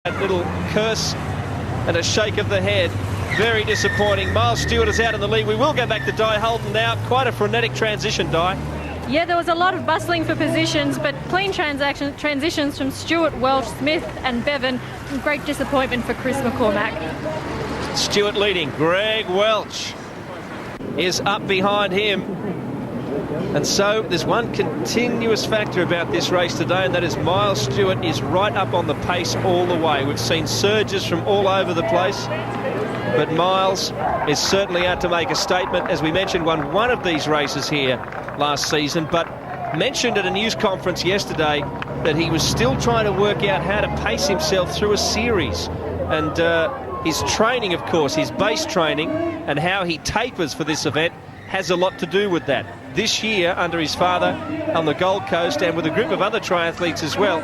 That little curse and a shake of the head. Very disappointing. Miles Stewart is out in the lead. We will go back to Di Holden now. Quite a frenetic transition, Di. Yeah, there was a lot of bustling for positions, but clean transitions from Stewart, Welch, Smith and Bevan. Great disappointment for Chris McCormack. Stewart leading. Greg Welch is up behind him. And so there's one continuous factor about this race today, and that is Miles Stewart is right up on the pace all the way. We've seen surges from all over the place, but Miles is certainly out to make a statement. As we mentioned, won one of these races here last season, but mentioned at a news conference yesterday that he was still trying to work out how to pace himself through a series. And his training, of course, his base training and how he tapers for this event has a lot to do with that. This year, under his father on the Gold Coast and with a group of other triathletes as well,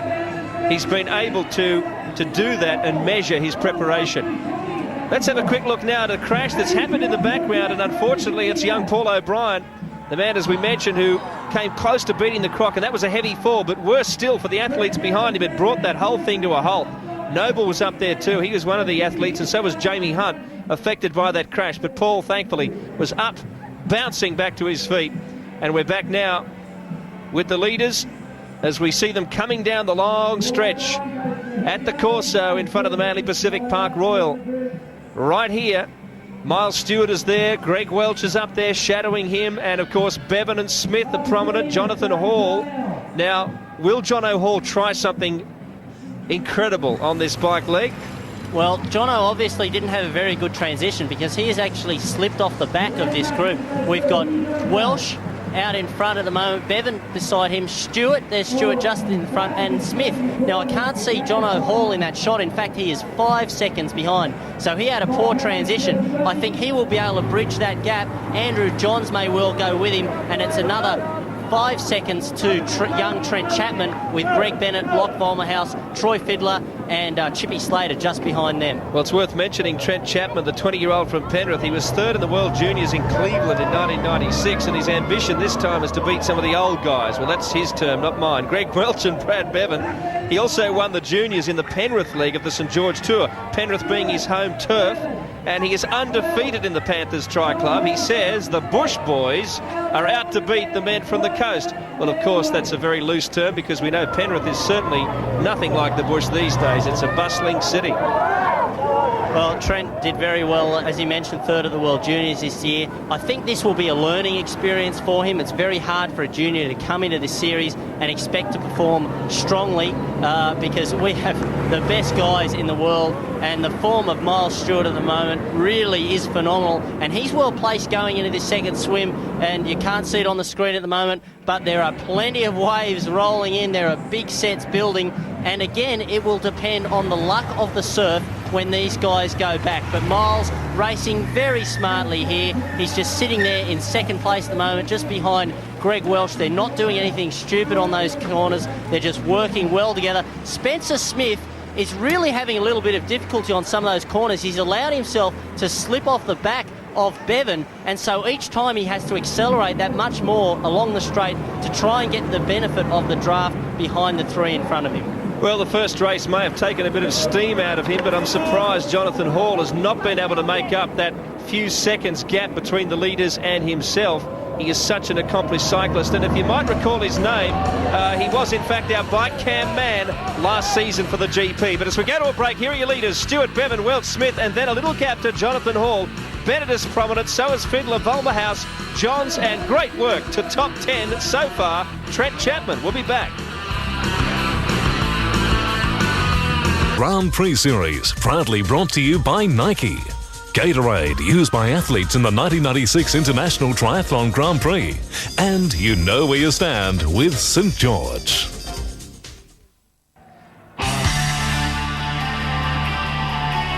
he's been able to do that and measure his preparation. Let's have a quick look now at a crash that's happened in the background, and unfortunately it's young Paul O'Brien, the man, as we mentioned, who came close to beating the croc, and that was a heavy fall, but worse still for the athletes behind him. It brought that whole thing to a halt. Noble was up there too. He was one of the athletes, and so was Jamie Hunt, affected by that crash. But Paul, thankfully, was up, bouncing back to his feet. And we're back now with the leaders as we see them coming down the long stretch at the Corso in front of the Manly Pacific Park Royal. Right here, Miles Stewart is there, Greg Welch is up there shadowing him, and of course Bevan and Smith are prominent, Jonathan Hall. Now, will Jono Hall try something incredible on this bike leg? Well, Jono obviously didn't have a very good transition because he has actually slipped off the back of this group. We've got Welsh out in front at the moment, Bevan beside him, Stewart, there's Stewart just in front, and Smith. Now, I can't see Jono Hall in that shot. In fact, he is 5 seconds behind. So he had a poor transition. I think he will be able to bridge that gap. Andrew Johns may well go with him, and it's another 5 seconds to young Trent Chapman with Greg Bennett, Locke Volmerhouse, Troy Fiddler and Chippy Slater just behind them. Well, it's worth mentioning Trent Chapman, the 20-year-old from Penrith. He was third in the World Juniors in Cleveland in 1996, and his ambition this time is to beat some of the old guys. Well, that's his term, not mine. Greg Welch and Brad Beven. He also won the juniors in the Penrith League of the St George Tour, Penrith being his home turf, and he is undefeated in the Panthers Tri Club. He says the Bush boys are out to beat the men from the coast. Well, of course, that's a very loose term because we know Penrith is certainly nothing like the Bush these days. It's a bustling city. Well, Trent did very well, as he mentioned, third at the World Juniors this year. I think this will be a learning experience for him. It's very hard for a junior to come into this series and expect to perform strongly because we have the best guys in the world, and the form of Miles Stewart at the moment really is phenomenal, and he's well placed going into this second swim, and you can't see it on the screen at the moment, but there are plenty of waves rolling in. There are big sets building, and again, it will depend on the luck of the surf when these guys go back. But Miles racing very smartly here. He's just sitting there in second place at the moment, just behind Greg Welch. They're not doing anything stupid on those corners. They're just working well together. Spencer Smith is really having a little bit of difficulty on some of those corners. He's allowed himself to slip off the back of Bevan, and so each time he has to accelerate that much more along the straight to try and get the benefit of the draft behind the three in front of him. Well, the first race may have taken a bit of steam out of him, but I'm surprised Jonathan Hall has not been able to make up that few seconds gap between the leaders and himself. He is such an accomplished cyclist, and if you might recall his name, he was in fact our bike cam man last season for the GP. But as we go to a break, here are your leaders: Stewart, Bevan, Welch, Smith, and then a little gap to Jonathan Hall. Bennett is prominent, so is Fiddler, Volmerhouse, Johns, and great work to top 10 so far, Trent Chapman. We'll be back. Grand Prix Series, proudly brought to you by Nike. Gatorade, used by athletes in the 1996 International Triathlon Grand Prix. And you know where you stand with St George.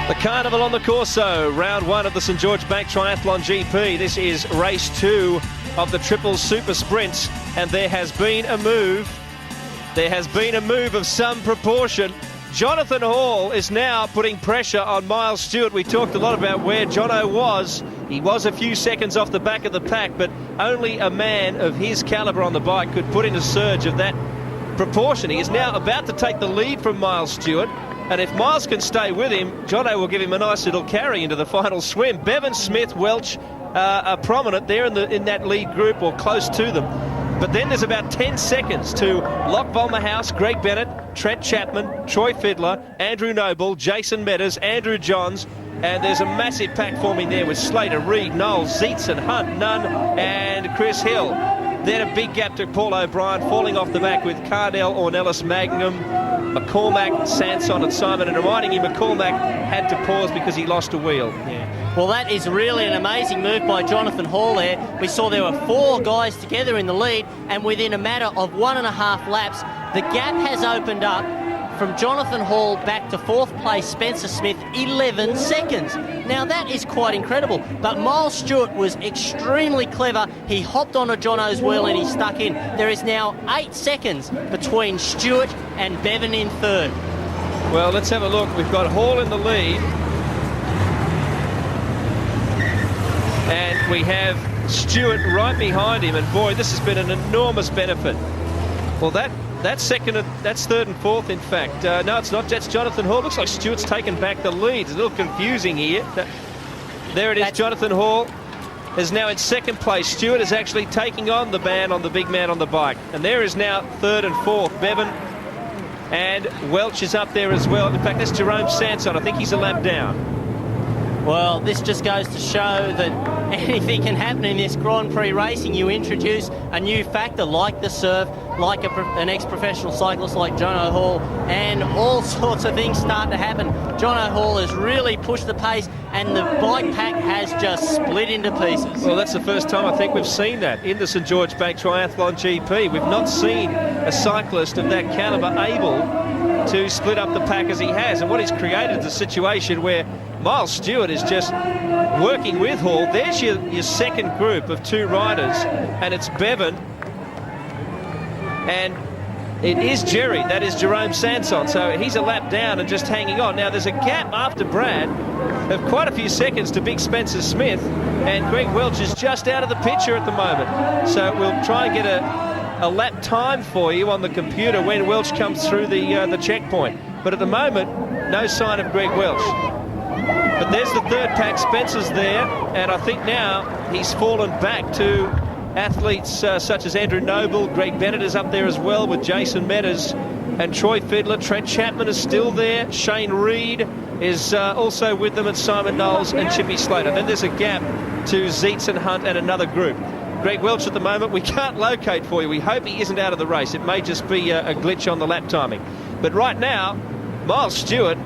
The Carnival on the Corso, round one of the St George Bank Triathlon GP. This is race 2 of the Triple Super Sprints, and there has been a move. There has been a move of some proportion. Jonathan Hall is now putting pressure on Miles Stewart. We talked a lot about where Jono was. He was a few seconds off the back of the pack, but only a man of his caliber on the bike could put in a surge of that proportion. He is now about to take the lead from Miles Stewart. And if Miles can stay with him, Jono will give him a nice little carry into the final swim. Bevan, Smith, Welch are prominent there in that lead group, or close to them. But then there's about 10 seconds to Locke Volmerhouse, Greg Bennett, Trent Chapman, Troy Fiddler, Andrew Noble, Jason Meadows, Andrew Johns, and there's a massive pack forming there with Slater, Reed, Knowles, Zeitz, Hunt, Nunn, and Chris Hill. Then a big gap to Paul O'Brien, falling off the back with Cardell, Ornelas, Magnum, McCormack, Sanson and Simon, and reminding him McCormack had to pause because he lost a wheel. Yeah. Well, that is really an amazing move by Jonathan Hall there. We saw there were 4 guys together in the lead, and within a matter of 1.5 laps, the gap has opened up from Jonathan Hall back to 4th place Spencer Smith, 11 seconds. Now that is quite incredible, but Miles Stewart was extremely clever. He hopped on a Jono's wheel and he stuck in. There is now 8 seconds between Stewart and Bevan in 3rd. Well, let's have a look. We've got Hall in the lead. And we have Stewart right behind him, and boy, this has been an enormous benefit. Well, that's second, that's 3rd and 4th, in fact. No, it's not. That's Jonathan Hall. Looks like Stewart's taken back the lead. It's a little confusing here. There it is. Jonathan Hall is now in 2nd place. Stewart is actually taking on the big man on the bike. And there is now 3rd and 4th. Bevan and Welch is up there as well. In fact, that's Jerome Sanson. I think he's a lap down. Well, this just goes to show that anything can happen in this Grand Prix racing. You introduce a new factor like the surf, like an ex-professional cyclist like Jono Hall, and all sorts of things start to happen. Jono Hall has really pushed the pace, and the bike pack has just split into pieces. Well, that's the first time I think we've seen that in the St George Bank Triathlon GP. We've not seen a cyclist of that calibre able to split up the pack as he has, and what he's created is a situation where Miles Stewart is just working with Hall. There's your second group of 2 riders, and it's Bevan, and it is Jerry, that is Jerome Sanson, so he's a lap down and just hanging on. Now there's a gap after Brad of quite a few seconds to big Spencer Smith, and Greg Welch is just out of the picture at the moment. So we'll try and get a lap time for you on the computer when Welch comes through the checkpoint. But at the moment, no sign of Greg Welch. But there's the 3rd pack. Spencer's there, and I think now he's fallen back to athletes such as Andrew Noble. Greg Bennett is up there as well with Jason Meadows and Troy Fiddler. Trent Chapman is still there. Shane Reed is also with them, and Simon Knowles and Chippy Slater. Then there's a gap to Zeitz and Hunt and another group. Greg Welch at the moment we can't locate for you. We hope he isn't out of the race. It may just be a glitch on the lap timing. But right now, Miles Stewart,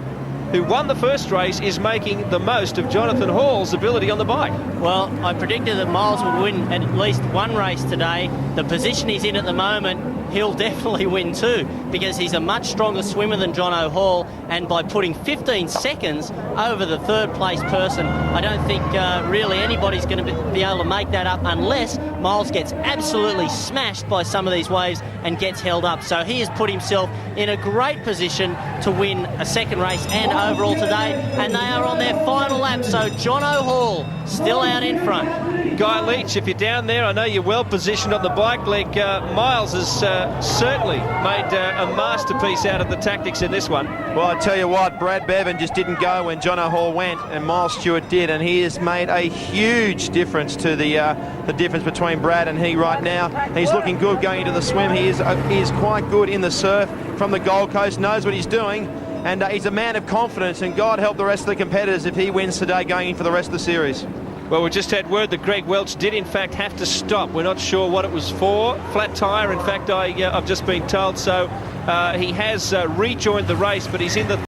who won the first race, is making the most of Jonathan Hall's ability on the bike. Well, I predicted that Miles would win at least one race today. The position he's in at the moment, he'll definitely win too, because he's a much stronger swimmer than Jono Hall, and by putting 15 seconds over the 3rd place person, I don't think really anybody's going to be able to make that up unless Miles gets absolutely smashed by some of these waves and gets held up. So he has put himself in a great position to win a 2nd race and overall today, and they are on their final lap. So Jono Hall still out in front. Guy Leach, if you're down there, I know you're well positioned on the bike leg. Miles has certainly made a masterpiece out of the tactics in this one. Well, I tell you what, Brad Beven just didn't go when Jono Hall went, and Miles Stewart did, and he has made a huge difference to the difference between Brad and he right now. He's looking good going into the swim. He is quite good in the surf from the Gold Coast, knows what he's doing, and he's a man of confidence, and God help the rest of the competitors if he wins today going in for the rest of the series. Well, we just had word that Greg Welch did in fact have to stop. We're not sure what it was for. Flat tyre, in fact, I've just been told. So he has rejoined the race, but he's in the